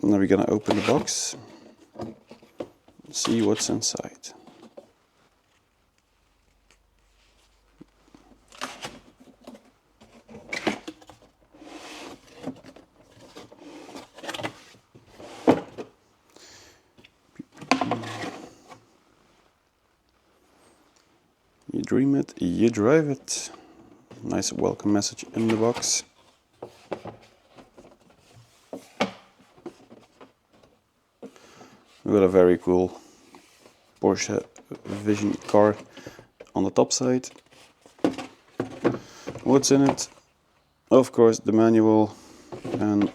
Now we're gonna open the box, see what's inside. You dream it, you drive it. Nice welcome message in the box. We got a very cool Porsche Vision car on the top side. What's in it? Of course, the manual and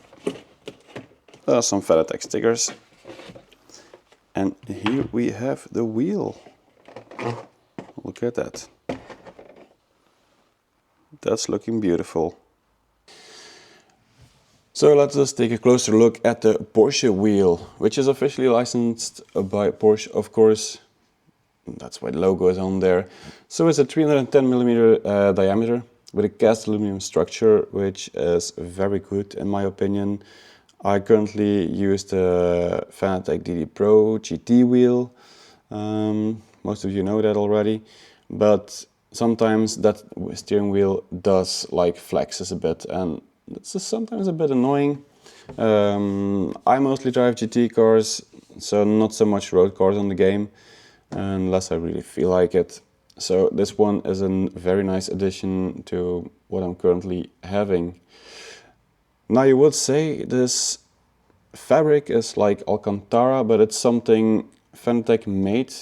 some Fanatec stickers. And here we have the wheel. Look at that. That's looking beautiful. So let us take a closer look at the Porsche wheel, which is officially licensed by Porsche, of course. That's why the logo is on there. So it's a 310mm diameter with a cast aluminum structure, which is very good in my opinion. I currently use the Fanatec DD Pro GT wheel. Most of you know that already, but sometimes that steering wheel does like flexes a bit, and it's sometimes a bit annoying. I mostly drive GT cars, so not so much road cars on the game, unless I really feel like it. So this one is a very nice addition to what I'm currently having. Now you would say this fabric is like Alcantara, but it's something Fanatec made.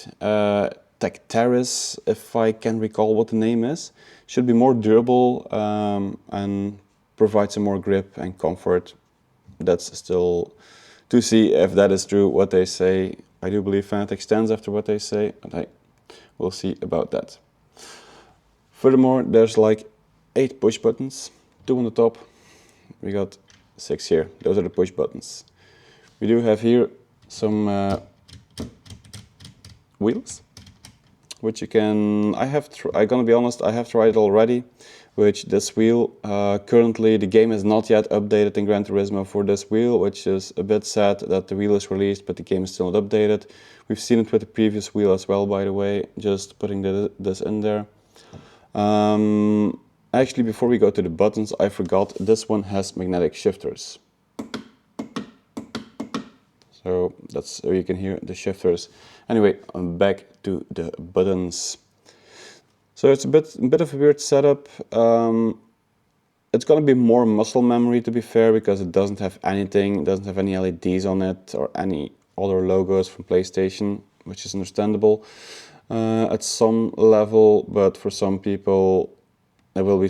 Tectaris, if I can recall what the name is. Should be more durable and provide some more grip and comfort. That's still to see if that is true, what they say. I do believe Fanatec stands after what they say, but we'll see about that. Furthermore, there's like 8 push buttons, 2 on the top. We got 6 here. Those are the push buttons. We do have here some wheels, which you can, I'm gonna be honest, I have tried it already, which this wheel, currently the game is not yet updated in Gran Turismo for this wheel, which is a bit sad that the wheel is released, but the game is still not updated. We've seen it with the previous wheel as well, by the way, just putting this in there. Actually, before we go to the buttons, I forgot this one has magnetic shifters. So that's where you can hear the shifters. Anyway, I'm back to the buttons. So it's a bit of a weird setup. It's gonna be more muscle memory, to be fair, because it doesn't have anything, it doesn't have any LEDs on it or any other logos from PlayStation, which is understandable at some level, but for some people it will be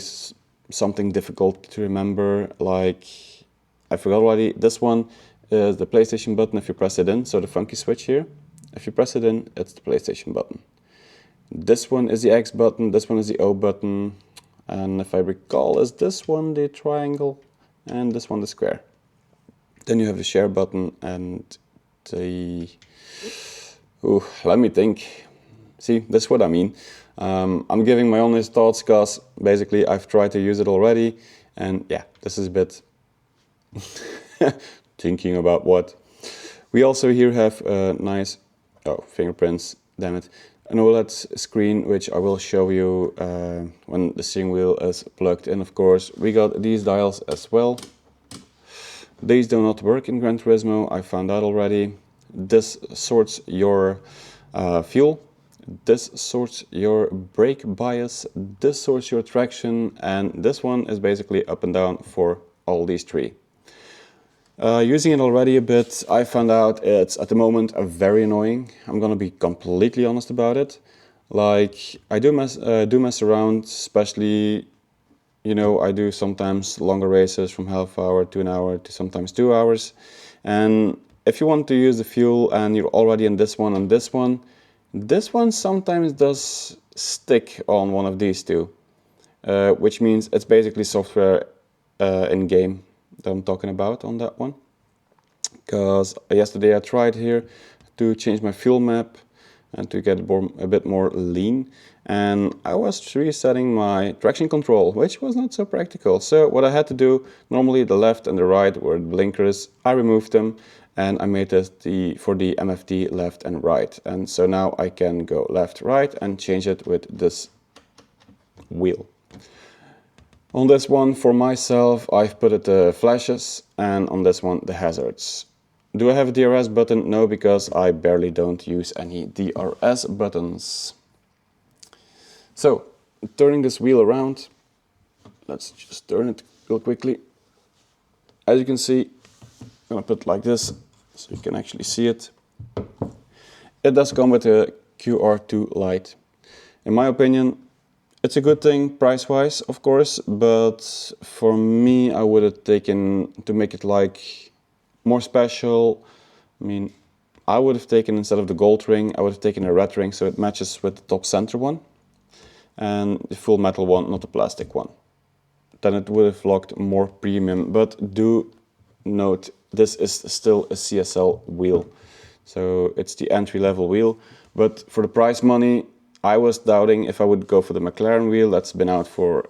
something difficult to remember. Like, I forgot already, this one is the PlayStation button if you press it in, so the funky switch here. If you press it in, it's the PlayStation button. This one is the X button, this one is the O button, and if I recall, is this one the triangle, and this one the square. Then you have the share button and the... Ooh, let me think. See, that's what I mean. I'm giving my honest thoughts because basically I've tried to use it already, and yeah, this is a bit... thinking about what. We also here have a nice, fingerprints, damn it, an OLED screen, which I will show you when the steering wheel is plugged in, of course. We got these dials as well. These do not work in Gran Turismo, I found out already. This sorts your fuel, this sorts your brake bias, this sorts your traction, and this one is basically up and down for all these 3. Using it already a bit, I found out it's at the moment very annoying. I'm gonna be completely honest about it. Like, I do mess around, especially, you know, I do sometimes longer races from half hour to an hour to sometimes 2 hours. And if you want to use the fuel and you're already in this one and this one sometimes does stick on one of these 2, which means it's basically software in game that I'm talking about on that one. Because yesterday I tried here to change my fuel map and to get a bit more lean, and I was resetting my traction control, which was not so practical. So what I had to do, normally the left and the right were the blinkers, I removed them, and I made this for the MFD left and right. And so now I can go left, right, and change it with this wheel. On this one, for myself, I've put it the flashes, and on this one, the hazards. Do I have a DRS button? No, because I barely don't use any DRS buttons. So, turning this wheel around, let's just turn it real quickly. As you can see, I'm gonna put it like this, so you can actually see it. It does come with a QR2 light. In my opinion, it's a good thing price-wise, of course, but for me, I would have taken, to make it like more special, I mean, I would have taken, instead of the gold ring, I would have taken a red ring so it matches with the top center one, and the full metal one, not the plastic one. Then it would have looked more premium, but do note, this is still a CSL wheel. So it's the entry-level wheel, but for the price money, I was doubting if I would go for the McLaren wheel. That's been out for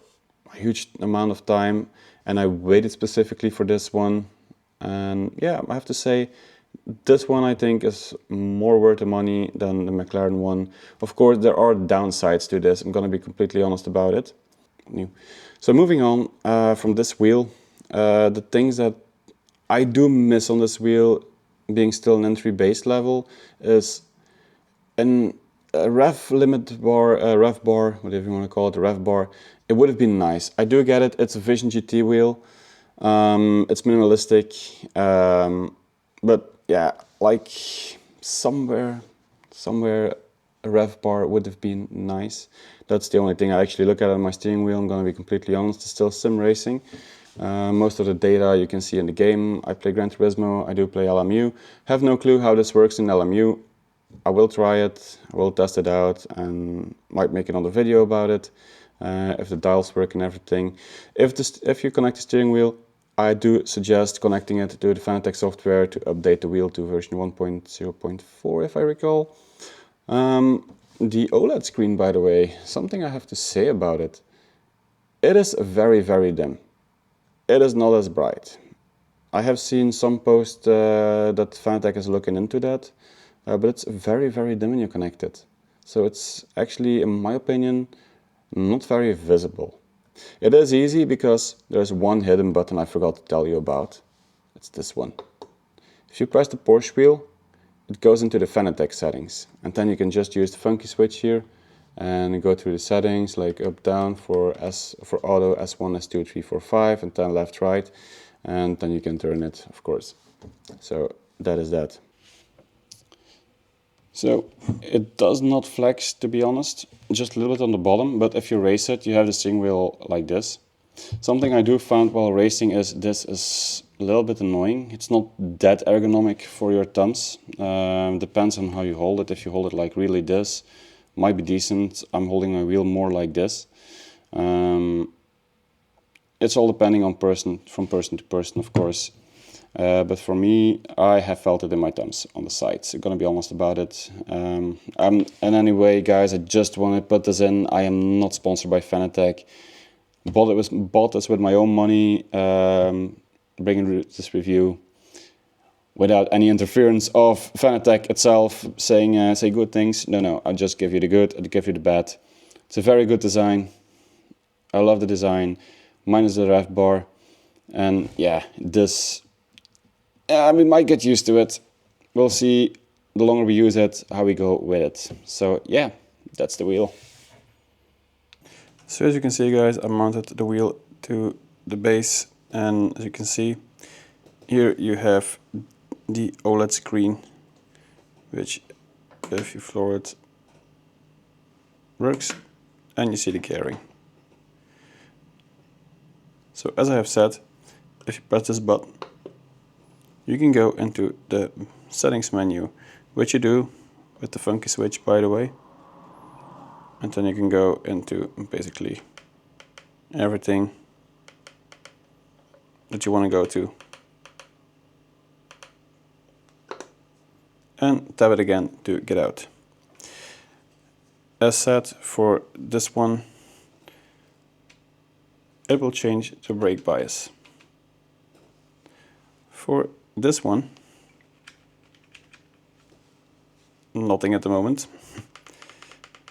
a huge amount of time, and I waited specifically for this one. And yeah, I have to say, this one I think is more worth the money than the McLaren one. Of course, there are downsides to this. I'm gonna be completely honest about it. So moving on from this wheel, the things that I do miss on this wheel, being still an entry base level, is a rev limit bar, a rev bar, whatever you want to call it, a rev bar. It would have been nice. I do get it. It's a Vision GT wheel. It's minimalistic, but yeah, like somewhere a rev bar would have been nice. That's the only thing I actually look at on my steering wheel. I'm going to be completely honest. It's still sim racing. Most of the data you can see in the game. I play Gran Turismo. I do play LMU. Have no clue how this works in LMU. I will try it, I will test it out, and might make another video about it, if the dials work and everything. If you connect the steering wheel, I do suggest connecting it to the Fanatec software to update the wheel to version 1.0.4, if I recall. The OLED screen, by the way, something I have to say about it. It is very, very dim. It is not as bright. I have seen some posts that Fanatec is looking into that. But it's very, very dim when you connect it. So it's actually, in my opinion, not very visible. It is easy because there's one hidden button I forgot to tell you about. It's this one. If you press the Porsche wheel, it goes into the Fanatec settings. And then you can just use the funky switch here and go through the settings, like up, down for auto, S1, S2, 3, 4, 5, and then left, right. And then you can turn it, of course. So that is that. So it does not flex, to be honest, just a little bit on the bottom, but if you race it, you have the steering wheel like this. Something I do found while racing is this is a little bit annoying. It's not that ergonomic for your thumbs. Depends on how you hold it. If you hold it like really this, might be decent. I'm holding my wheel more like this. It's all depending on from person to person, of course. But for me, I have felt it in my thumbs on the sides. I'm gonna be honest about it. And anyway, guys, I just want to put this in. I am not sponsored by Fanatec. Bought this with my own money. Bringing this review without any interference of Fanatec itself, saying say good things. No, I just give you the good. I give you the bad. It's a very good design. I love the design. Minus the rev bar, and yeah, this. We might get used to it. We'll see the longer we use it, how we go with it. So yeah, that's the wheel. So as you can see, guys, I mounted the wheel to the base, and as you can see, here you have the OLED screen, which if you floor it, works, and you see the gearing. So as I have said, if you press this button, you can go into the settings menu, which you do with the funky switch, by the way. And then you can go into basically everything that you want to go to. And tap it again to get out. As said, for this one, it will change to brake bias. For this one, Nothing at the moment.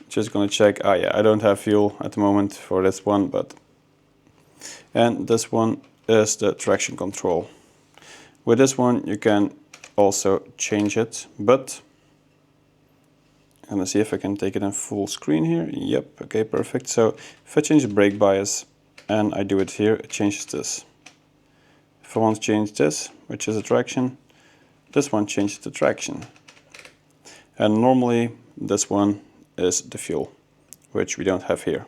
Just gonna check. Ah, yeah, I don't have fuel at the moment for this one, but and this one is the traction control. With this one you can also change it, but I'm gonna see if I can take it in full screen here. Yep, okay, perfect. So if I change the brake bias and I do it here, it changes this. If I want to change this, which is a traction, this one changes the traction. And normally this one is the fuel, which we don't have here.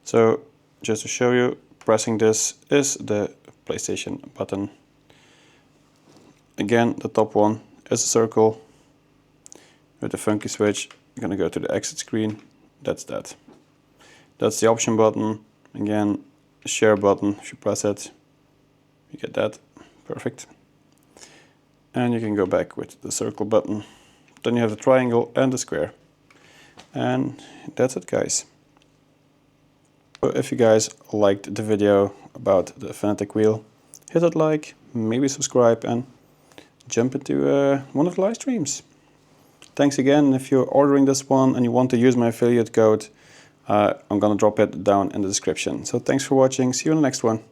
So just to show you, pressing this is the PlayStation button. Again, the top one is a circle. With the funky switch, I'm gonna go to the exit screen. That's that. That's the option button. Again, the share button. If you press it, you get that. Perfect. And you can go back with the circle button. Then you have the triangle and the square. And that's it, guys. So if you guys liked the video about the Fanatec wheel, hit that like, maybe subscribe, and jump into one of the live streams. Thanks again. If you're ordering this one and you want to use my affiliate code, I'm gonna drop it down in the description. So thanks for watching. See you in the next one.